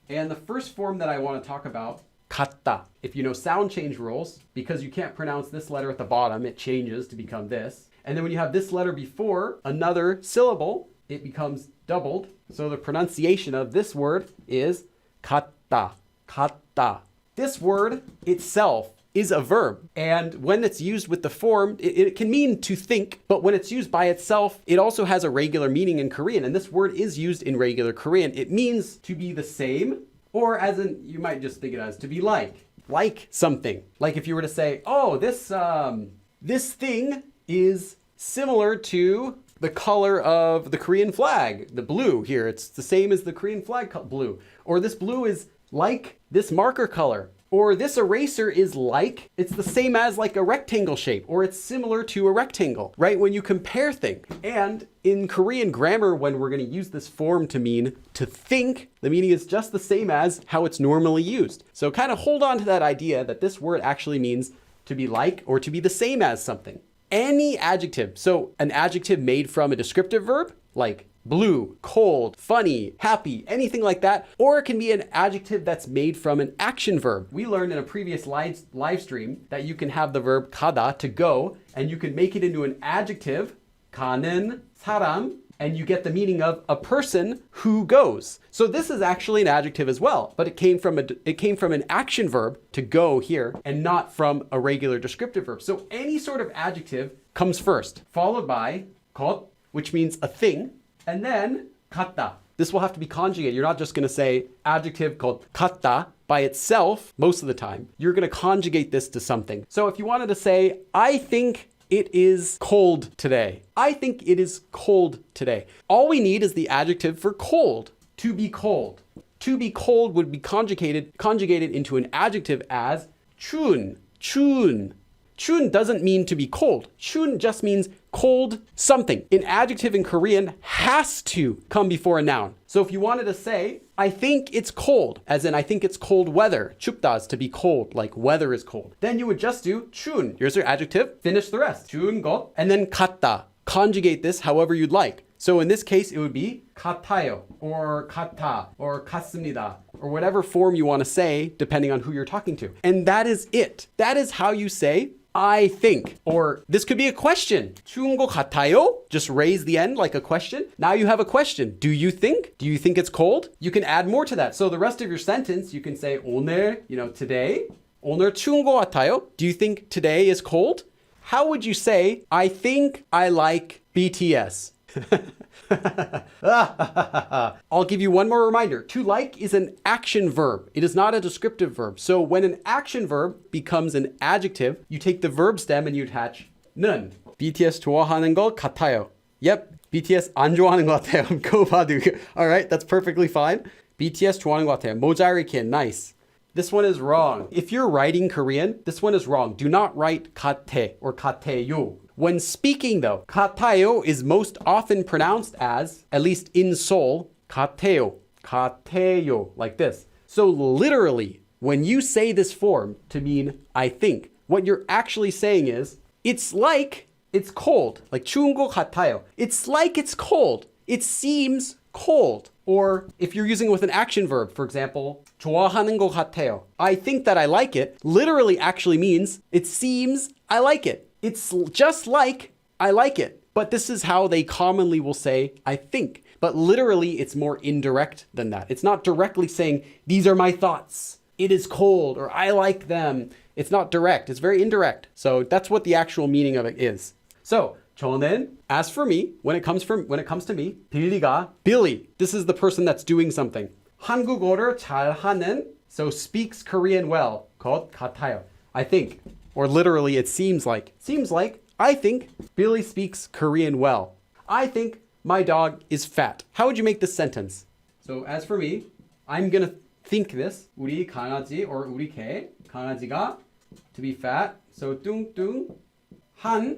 And the first form that I want to talk about, kata. If you know sound change rules, because you can't pronounce this letter at the bottom, it changes to become this. And then when you have this letter before another syllable, it becomes doubled. So the pronunciation of this word is kata, kata. This word itself is a verb. And when it's used with the form, it can mean to think, but when it's used by itself, it also has a regular meaning in Korean. And this word is used in regular Korean. It means to be the same, or as in, you might just think it as to be like something. Like if you were to say, oh, this thing is similar to the color of the Korean flag, the blue here. It's the same as the Korean flag blue. Or this blue is like this marker color. Or this eraser is like, it's the same as like a rectangle shape, or it's similar to a rectangle, right? When you compare things. And in Korean grammar, when we're going to use this form to mean to think, the meaning is just the same as how it's normally used. So kind of hold on to that idea that this word actually means to be like or to be the same as something. Any adjective, so an adjective made from a descriptive verb, like blue, cold, funny, happy, anything like that. Or it can be an adjective that's made from an action verb. We learned in a previous live stream that you can have the verb 가다, to go, and you can make it into an adjective, 가는 사람, and you get the meaning of a person who goes. So this is actually an adjective as well, but it came from an action verb, to go here, and not from a regular descriptive verb. So any sort of adjective comes first, followed by 것, which means a thing, and then kata. This will have to be conjugated. You're not just going to say adjective called kata by itself most of the time. You're going to conjugate this to something. So if you wanted to say, I think it is cold today. I think it is cold today. All we need is the adjective for cold. To be cold. To be cold would be conjugated into an adjective as 추운. 추운. 추운 doesn't mean to be cold. 추운 just means cold something. An adjective in Korean has to come before a noun. So if you wanted to say, I think it's cold, as in I think it's cold weather. 춥다 is to be cold, like weather is cold. Then you would just do 추운. Here's your adjective, finish the rest. 추운 것. And then 같다. Conjugate this however you'd like. So in this case, it would be 같아요, or 같아, or 같습니다, or whatever form you want to say, depending on who you're talking to. And that is it. That is how you say, I think. Or this could be a question. 추운 것 같아요? Just raise the end like a question. Now you have a question. Do you think? Do you think it's cold? You can add more to that. So the rest of your sentence, you can say 오늘, today. 오늘 추운 것 같아요? Do you think today is cold? How would you say, I think I like BTS? I'll give you one more reminder. To like is an action verb. It is not a descriptive verb. So when an action verb becomes an adjective, you take the verb stem and you attach 는. BTS 좋아하는 것 같아요. Yep, BTS 안 좋아하는 것 같아요. Go Badu. All right, that's perfectly fine. BTS 좋아하는 것 같아요. 모자르게, nice. This one is wrong. If you're writing Korean, this one is wrong. Do not write 같아 or 같아요. When speaking though, 같아요 is most often pronounced as, at least in Seoul, 같아요, 같아요, like this. So literally, when you say this form to mean I think, what you're actually saying is, it's like it's cold, like 추운 것 같아요. It's like it's cold. It seems cold. Or if you're using it with an action verb, for example, 좋아하는 것 같아요. I think that I like it literally actually means it seems I like it. It's just like I like it. But this is how they commonly will say I think. But literally it's more indirect than that. It's not directly saying these are my thoughts. It is cold or I like them. It's not direct. It's very indirect. So that's what the actual meaning of it is. So 저는, as for me, when it comes to me, Billy. This is the person that's doing something. 한국어를 잘하는, so speaks Korean well. 것 같아요. I think, or literally it seems like. I think Billy speaks Korean well. I think my dog is fat. How would you make this sentence? So as for me, I'm gonna think this. 우리 강아지 or 우리 개, 강아지가 to be fat. So 뚱뚱한,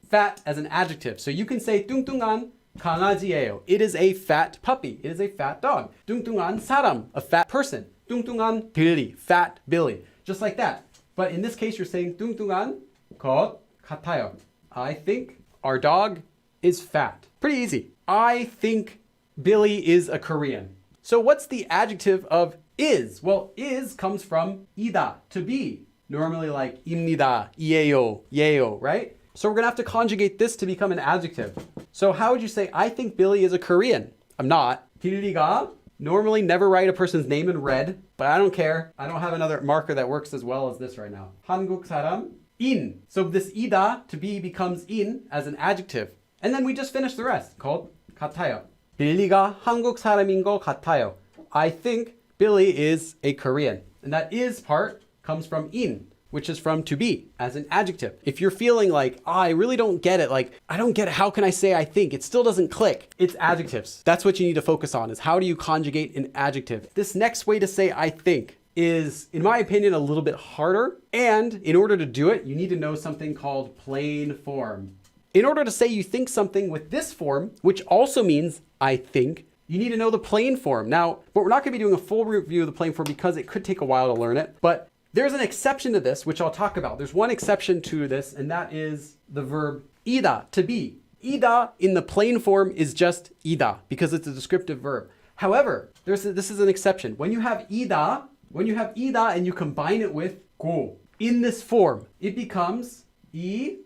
fat as an adjective. So you can say 뚱뚱한 강아지예요. It is a fat puppy. It is a fat dog. 뚱뚱한 사람, a fat person. 뚱뚱한 Billy, fat Billy. Just like that. But in this case, you're saying 뚱뚱한 것 같아요. I think our dog is fat. Pretty easy. I think Billy is a Korean. So what's the adjective of is. Well, is comes from 이다, to be. Normally like 입니다, 이에요, 예요, right? So we're gonna have to conjugate this to become an adjective. So how would you say, I think Billy is a Korean? I'm not. 빌리가, normally never write a person's name in red, but I don't care. I don't have another marker that works as well as this right now. 한국 사람, 인. So this 이다, to be, becomes 인 as an adjective. And then we just finish the rest, called 같아요. 빌리가 한국 사람인 것 같아요. I think Billy is a Korean. And that is part comes from in, which is from to be as an adjective. If you're feeling like, I really don't get it, like, I don't get it, how can I say I think? It still doesn't click. It's adjectives. That's what you need to focus on, is how do you conjugate an adjective? This next way to say I think is, in my opinion, a little bit harder. And in order to do it, you need to know something called plain form. In order to say you think something with this form, which also means I think, you need to know the plain form. Now, but we're not going to be doing a full review of the plain form because it could take a while to learn it. But there's an exception to this, which I'll talk about. There's one exception to this, and that is the verb ida, to be. Ida in the plain form is just ida because it's a descriptive verb. However, this is an exception. When you have ida and you combine it with go in this form, it becomes 이라고.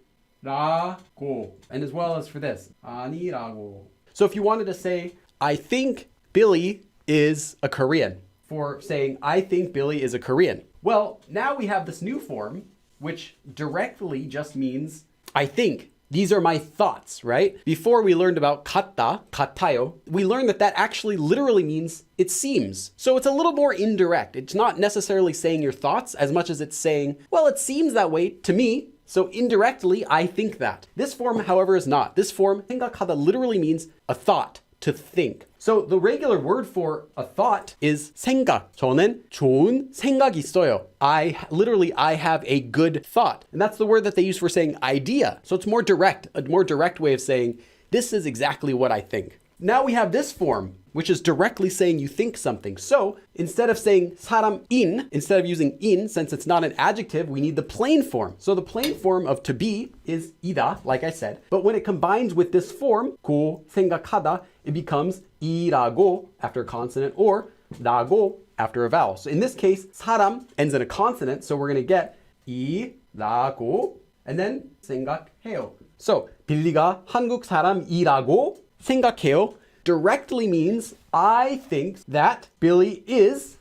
And as well as for this, 아니라고. So if you wanted to say, I think Billy is a Korean, for saying, I think Billy is a Korean. Well, now we have this new form, which directly just means, I think. These are my thoughts, right? Before we learned about kata, 같아요, we learned that that actually literally means it seems. So it's a little more indirect. It's not necessarily saying your thoughts as much as it's saying, well, it seems that way to me. So indirectly, I think that. This form, however, is not. This form, 생각하다, literally means a thought, to think. So the regular word for a thought is 생각. 저는 좋은 생각이 있어요. I have a good thought. And that's the word that they use for saying idea. So it's more direct, a more direct way of saying, this is exactly what I think. Now we have this form, which is directly saying you think something. So instead of saying 사람인, instead of using in, since it's not an adjective, we need the plain form. So the plain form of to be is 이다, like I said. But when it combines with this form, 고, 생각하다, it becomes 이라고 after a consonant or 라고 after a vowel. So in this case, 사람 ends in a consonant. So we're going to get 이라고 and then 생각해요. So 빌리가 한국 사람이라고 생각해요 directly means I think that Billy is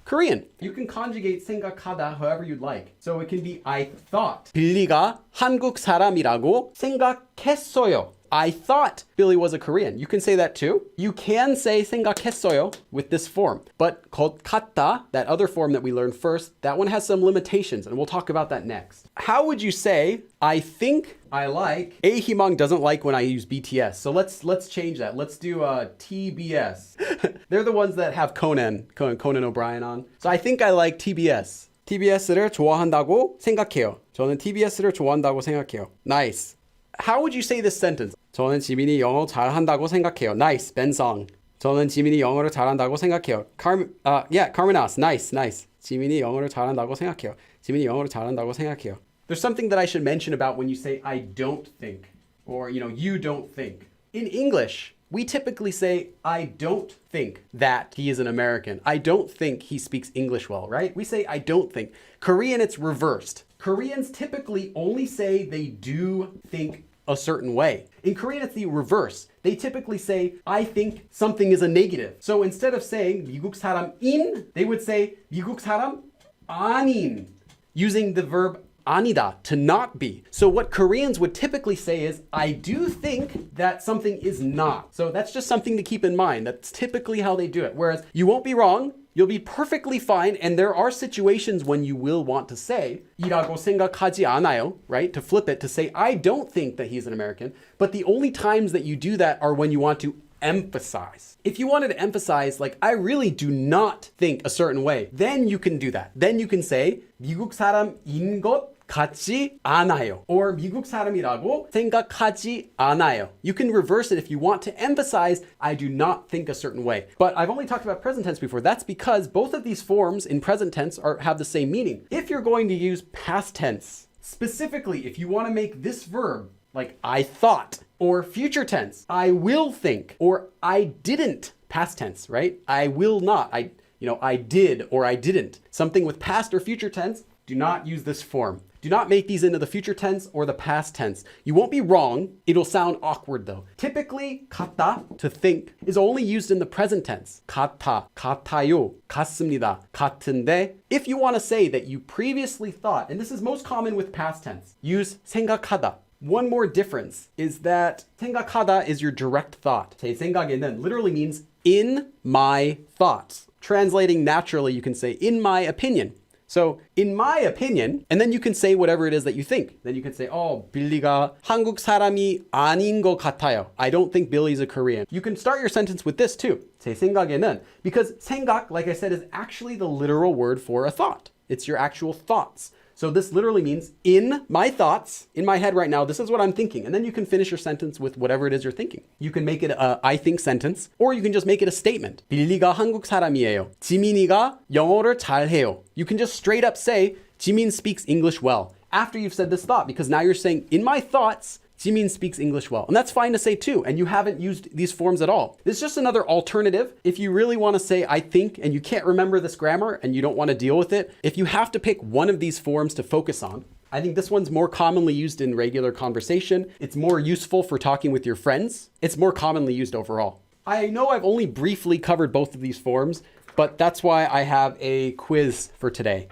Korean. You can conjugate 생각하다 however you'd like. So it can be I thought. 빌리가 한국 사람이라고 생각했어요. I thought Billy was a Korean. You can say that too. You can say 생각했어요 with this form. But called kata, that other form that we learned first, that one has some limitations, and we'll talk about that next. How would you say, I think I like, Ahimang doesn't like when I use BTS. So let's change that. Let's do TBS. They're the ones that have Conan O'Brien on. So I think I like TBS. TBS를 좋아한다고 생각해요. 저는 TBS를 좋아한다고 생각해요. Nice. How would you say this sentence? 저는 지민이 영어 잘한다고 생각해요. Nice, Ben Song. 저는 지민이 영어를 잘한다고 생각해요. Carmenas. Nice. 지민이 영어를 잘한다고 생각해요. 지민이 영어를 잘한다고 생각해요. There's something that I should mention about when you say I don't think, or you don't think. In English, we typically say I don't think that he is an American. I don't think he speaks English well, right? We say I don't think. Korean, it's reversed. Koreans typically only say they do think a certain way. In Korean, it's the reverse. They typically say, I think something is a negative. So instead of saying 미국 사람인, they would say 미국 사람 아닌, using the verb 아니다, to not be. So what Koreans would typically say is, I do think that something is not. So that's just something to keep in mind. That's typically how they do it. Whereas you won't be wrong, you'll be perfectly fine, and there are situations when you will want to say 이라고 생각하지 않아요, right? To flip it, to say I don't think that he's an American, but the only times that you do that are when you want to emphasize. If you wanted to emphasize, like, I really do not think a certain way, then you can do that. Then you can say 미국 사람인 것 같지 않아요. Or 미국 사람이라고 생각하지 않아요. You can reverse it if you want to emphasize, I do not think a certain way. But I've only talked about present tense before. That's because both of these forms in present tense have the same meaning. If you're going to use past tense, specifically if you want to make this verb like I thought, or future tense, I will think, or I didn't past tense, right? I will not. I did or I didn't. Something with past or future tense, do not use this form. Do not make these into the future tense or the past tense. You won't be wrong. It'll sound awkward though. Typically, kata, to think, is only used in the present tense. kata, 같아요, 같습니다, 같은데. If you want to say that you previously thought, and this is most common with past tense, use 생각하다. One more difference is that 생각하다 is your direct thought. 제 생각에는 literally means in my thoughts. Translating naturally, you can say in my opinion. So, in my opinion, and then you can say whatever it is that you think. Then you can say, 빌리가 한국 사람이 아닌 것 같아요. I don't think Billy's a Korean. You can start your sentence with this too. 제 생각에는, because 생각, like I said, is actually the literal word for a thought. It's your actual thoughts. So this literally means in my thoughts, in my head right now, this is what I'm thinking. And then you can finish your sentence with whatever it is you're thinking. You can make it a I think sentence, or you can just make it a statement. 빌리가 한국 사람이에요. 지민이가 영어를 잘해요. You can just straight up say, Jimin speaks English well. After you've said this thought, because now you're saying, in my thoughts, Jimin speaks English well. And that's fine to say too. And you haven't used these forms at all. It's just another alternative. If you really want to say, I think, and you can't remember this grammar and you don't want to deal with it, if you have to pick one of these forms to focus on, I think this one's more commonly used in regular conversation. It's more useful for talking with your friends. It's more commonly used overall. I know I've only briefly covered both of these forms, but that's why I have a quiz for today.